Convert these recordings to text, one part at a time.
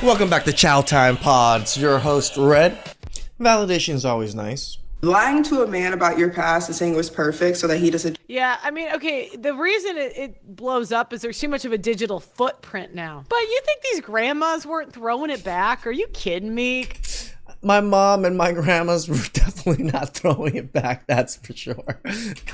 Welcome back to Chow Time Pods. Your host, Red. Validation is always nice. Lying to a man about your past and saying it was perfect so that he doesn't... Yeah, I mean, okay, the reason it blows up is there's too much of a digital footprint now. But you think these grandmas weren't throwing it back? Are you kidding me? My mom and my grandmas were definitely not throwing it back, that's for sure.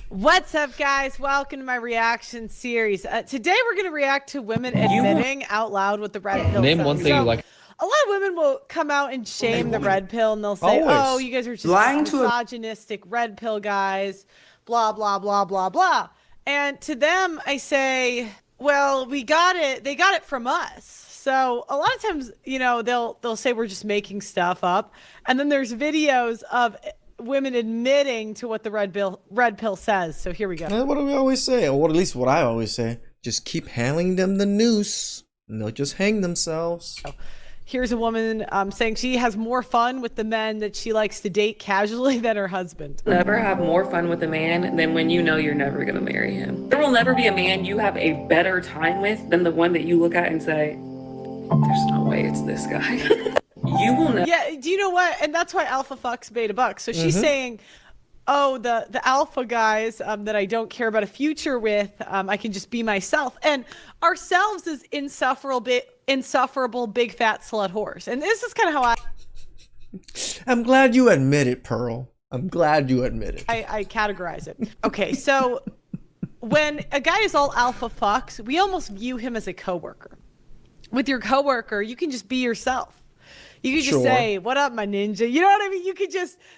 What's up, guys? Welcome to my reaction series. Today we're going to react to women admitting out loud what the red pill Name says. one thing you like. A lot of women will come out and shame the red pill, and they'll say, oh, you guys are just lying to misogynistic red pill guys, blah, blah, blah, blah, blah. And to them, I say, well, we got it. They got it from us. So a lot of times, you know, they'll say we're just making stuff up. And then there's videos of women admitting to what the red pill says. So here we go. And what do we always say? Or at least what I always say. Just keep handing them the noose and they'll just hang themselves. Here's a woman saying she has more fun with the men that she likes to date casually than her husband. Never have more fun with a man than when you know you're never going to marry him. There will never be a man you have a better time with than the one that you look at and say, there's no way it's this guy. You will never. Yeah, do you know what? And that's why alpha fucks beta bucks. So she's saying, oh, the alpha guys that I don't care about a future with, I can just be myself. And ourselves is insufferable big fat slut horse. And this is kind of how I'm glad you admit it, Pearl. I'm glad you admit it. I categorize it. Okay, so when a guy is all alpha fucks, we almost view him as a coworker. With your coworker, you can just be yourself. You could just say, what up, my ninja? You know what I mean?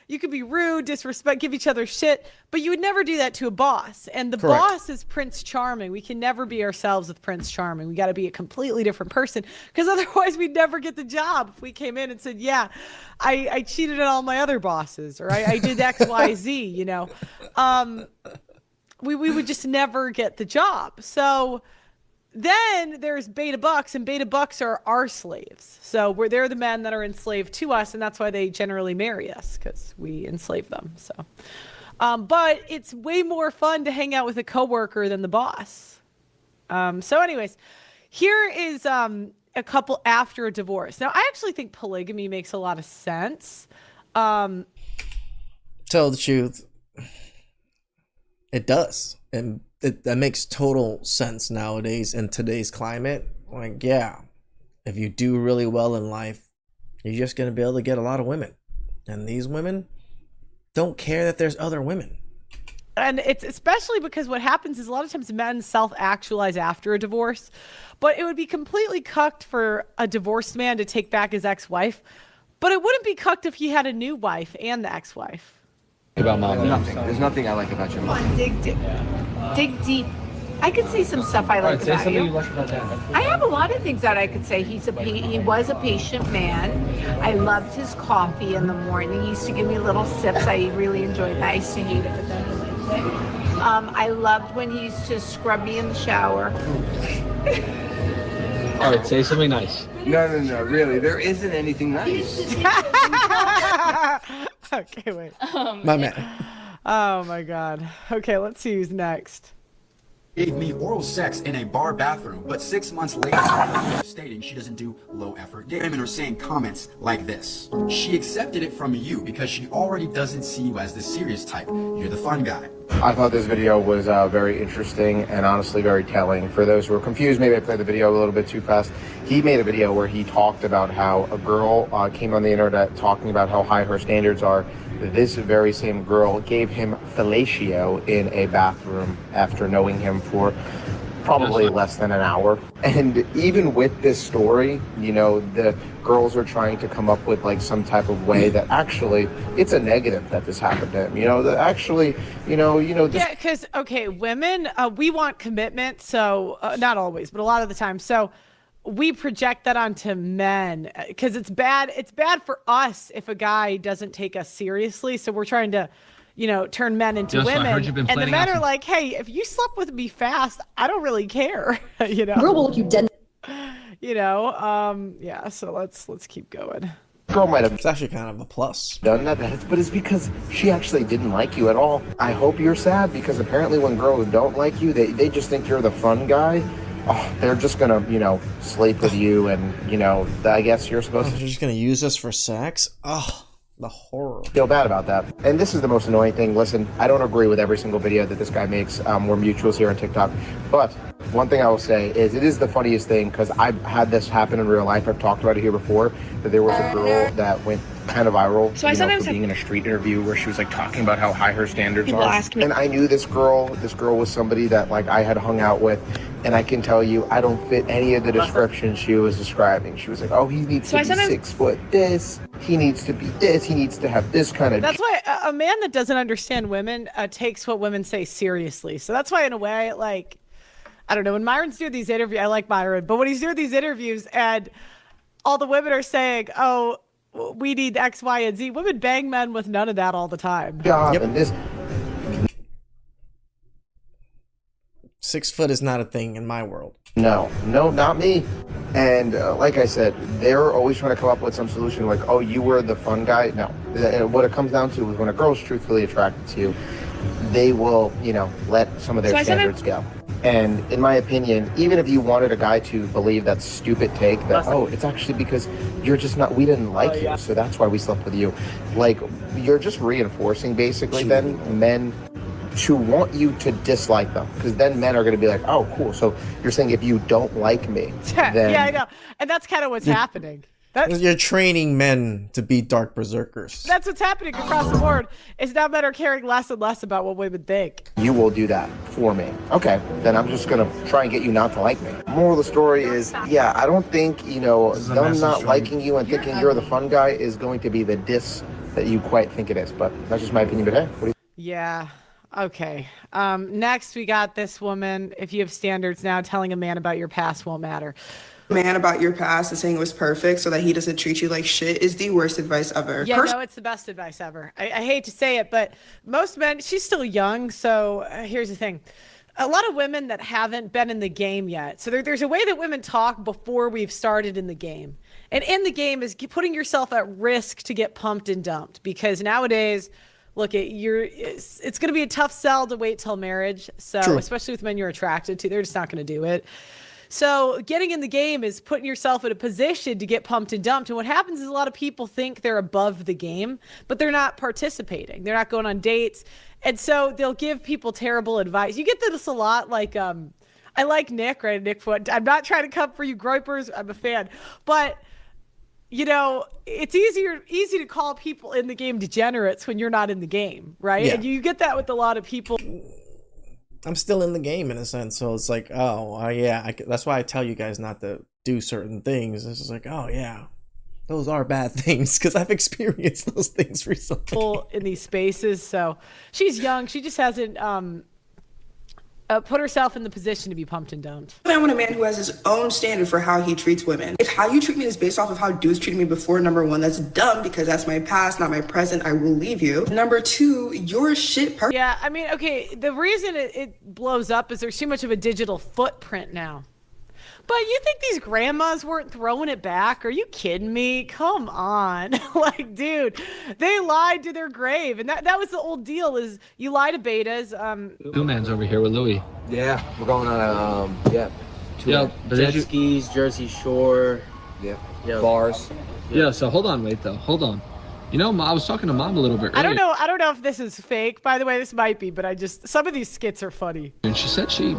You could be rude, disrespect, give each other shit, but you would never do that to a boss. And the boss is Prince Charming. We can never be ourselves with Prince Charming. We got to be a completely different person because otherwise we'd never get the job if we came in and said, yeah, I cheated on all my other bosses or I did X, Y, Z, you know. We would just never get the job. So then there's beta bucks, and beta bucks are our slaves. So they're the men that are enslaved to us, and that's why they generally marry us, because we enslave them. So, but it's way more fun to hang out with a coworker than the boss. So anyways, here is a couple after a divorce. Now, I actually think polygamy makes a lot of sense. Tell the truth, it does. And that makes total sense nowadays in today's climate. Like, yeah, if you do really well in life, you're just going to be able to get a lot of women. And these women don't care that there's other women. And it's especially because what happens is a lot of times men self-actualize after a divorce. But it would be completely cucked for a divorced man to take back his ex-wife. But it wouldn't be cucked if he had a new wife and the ex-wife. About mom. Nothing. There's nothing I like about your mom. Dig deep. I could say some stuff I like about you. I have a lot of things that I could say. He was a patient man. I loved his coffee in the morning. He used to give me little sips. I really enjoyed that. I used to hate it, but then I liked it. I loved when he used to scrub me in the shower. All right, say something nice. No, really. There isn't anything nice. Okay, wait. My man. Oh my God. Okay, let's see who's next. Gave me oral sex in a bar bathroom, but 6 months later, stating she doesn't do low effort. Women are saying comments like this. She accepted it from you because she already doesn't see you as the serious type. You're the fun guy. I thought this video was very interesting and honestly very telling. For those who are confused, maybe I played the video a little bit too fast. He made a video where he talked about how a girl came on the internet talking about how high her standards are. This very same girl gave him fellatio in a bathroom after knowing him for probably less than an hour. And even with this story, you know, the girls are trying to come up with like some type of way that actually it's a negative that this happened to him, you know, that actually, you know this. Yeah, because okay, women, we want commitment, so not always, but a lot of the time. So we project that onto men because it's bad for us if a guy doesn't take us seriously. So we're trying to, you know, turn men into women. And the men are like, hey, if you slept with me fast, I don't really care. You know, girl will look you dead. You know, yeah, so let's keep going. Girl might have It's actually kind of a plus. done that, but it's because she actually didn't like you at all. I hope you're sad because apparently when girls don't like you, they just think you're the fun guy. oh, they're just gonna, sleep with you, and I guess you're supposed They're just gonna use us for sex. Oh, the horror. feel bad about that. And this is the most annoying thing. Listen, I don't agree with every single video that this guy makes. We're mutuals here on TikTok. But one thing I will say is it is the funniest thing, because I've had this happen in real life. I've talked about it here before, that there was a girl that went kind of viral, So I sometimes for being in a street interview where she was like talking about how high her standards People are. ask me- And I knew this girl was somebody that like I had hung out with, and I can tell you I don't fit any of the description she was describing. She was like, oh, he needs to be 6 foot this, he needs to be this, he needs to have this kind of. That's why a man that doesn't understand women takes what women say seriously. So that's why, in a way, like, I don't know, when Myron's doing these interviews, I like Myron, but when he's doing these interviews and all the women are saying, oh, we need X, Y, and Z, women bang men with none of that all the time. Job and this. 6 foot is not a thing in my world. No, not me. And like I said, they're always trying to come up with some solution like, oh, you were the fun guy. No, what it comes down to is when a girl's truthfully attracted to you, they will, let some of their standards go. And in my opinion, even if you wanted a guy to believe that stupid take that, oh, it's actually because you're just not, we didn't like you, so that's why we slept with you. Like, you're just reinforcing basically then men to want you to dislike them, because then men are going to be like, oh, cool. So you're saying if you don't like me, then... Yeah, I know. And that's kind of what's happening. You're training men to be dark berserkers. That's what's happening across the board, is now men are caring less and less about what women think. You will do that for me. Okay, then I'm just going to try and get you not to like me. Moral of the story is, yeah, I don't think, them not liking you and thinking you're the fun guy is going to be the diss that you quite think it is. But that's just my opinion. But hey, what do you... Yeah. Okay. Next, we got this woman. If you have standards now, telling a man about your past won't matter. Man about your past and saying it was perfect so that he doesn't treat you like shit is the worst advice ever. Yeah, no, it's the best advice ever. I hate to say it, but most men, she's still young. So here's the thing. A lot of women that haven't been in the game yet. So there's a way that women talk before we've started in the game. And in the game is putting yourself at risk to get pumped and dumped, because nowadays, look, it's going to be a tough sell to wait till marriage. So True. Especially with men you're attracted to, they're just not going to do it. So getting in the game is putting yourself in a position to get pumped and dumped. And what happens is a lot of people think they're above the game, but they're not participating. They're not going on dates. And so they'll give people terrible advice. You get this a lot. Like, I like Nick, right? Nick Foot. I'm not trying to come for you groypers. I'm a fan. But it's easy to call people in the game degenerates when you're not in the game, right? Yeah. And you get that with a lot of people. I'm still in the game in a sense, so it's like, that's why I tell you guys not to do certain things. It's just like, oh yeah, those are bad things, because I've experienced those things recently. In these spaces, so she's young. She just hasn't put herself in the position to be pumped and dumped. I want a man who has his own standard for how he treats women. If how you treat me is based off of how dudes treated me before, number one, that's dumb, because that's my past, not my present. I will leave you. Number two, you're a shit person. Yeah, I mean, okay, the reason it blows up is there's too much of a digital footprint now. But you think these grandmas weren't throwing it back? Are you kidding me? Come on. Like, dude, they lied to their grave. And that was the old deal, is you lie to betas. Two man's over here with Louis. Yeah, we're going on jet skis, Jersey Shore. Yeah. Bars. Yeah, so hold on, hold on. I was talking to Mom a little bit earlier. I don't know if this is fake. By the way, this might be, but some of these skits are funny. And she said she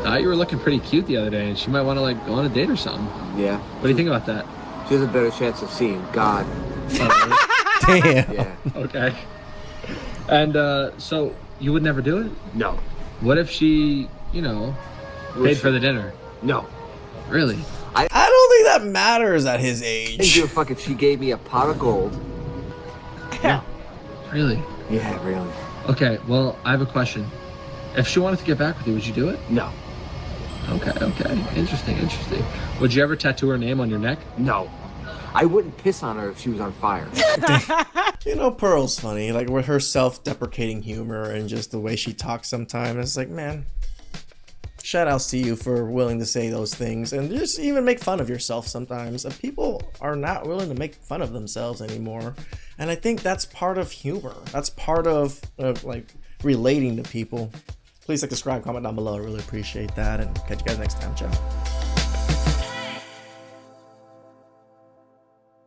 thought you were looking pretty cute the other day, and she might want to go on a date or something. Yeah. What do you think about that? She has a better chance of seeing God. Damn. Yeah. Okay. And so you would never do it? No. What if she, paid for the dinner? No. Really? I don't think that matters at his age. I don't give a fuck if she gave me a pot of gold. No. Really? Yeah, really. Okay, well, I have a question. If she wanted to get back with you, would you do it? No. Okay. Interesting. Would you ever tattoo her name on your neck? No. I wouldn't piss on her if she was on fire. Pearl's funny, like with her self-deprecating humor and just the way she talks sometimes. It's like, man, shout outs to you for willing to say those things and just even make fun of yourself sometimes. And people are not willing to make fun of themselves anymore. And I think that's part of humor. That's part of like relating to people. Please like, subscribe, comment down below. I really appreciate that. And catch you guys next time. Ciao.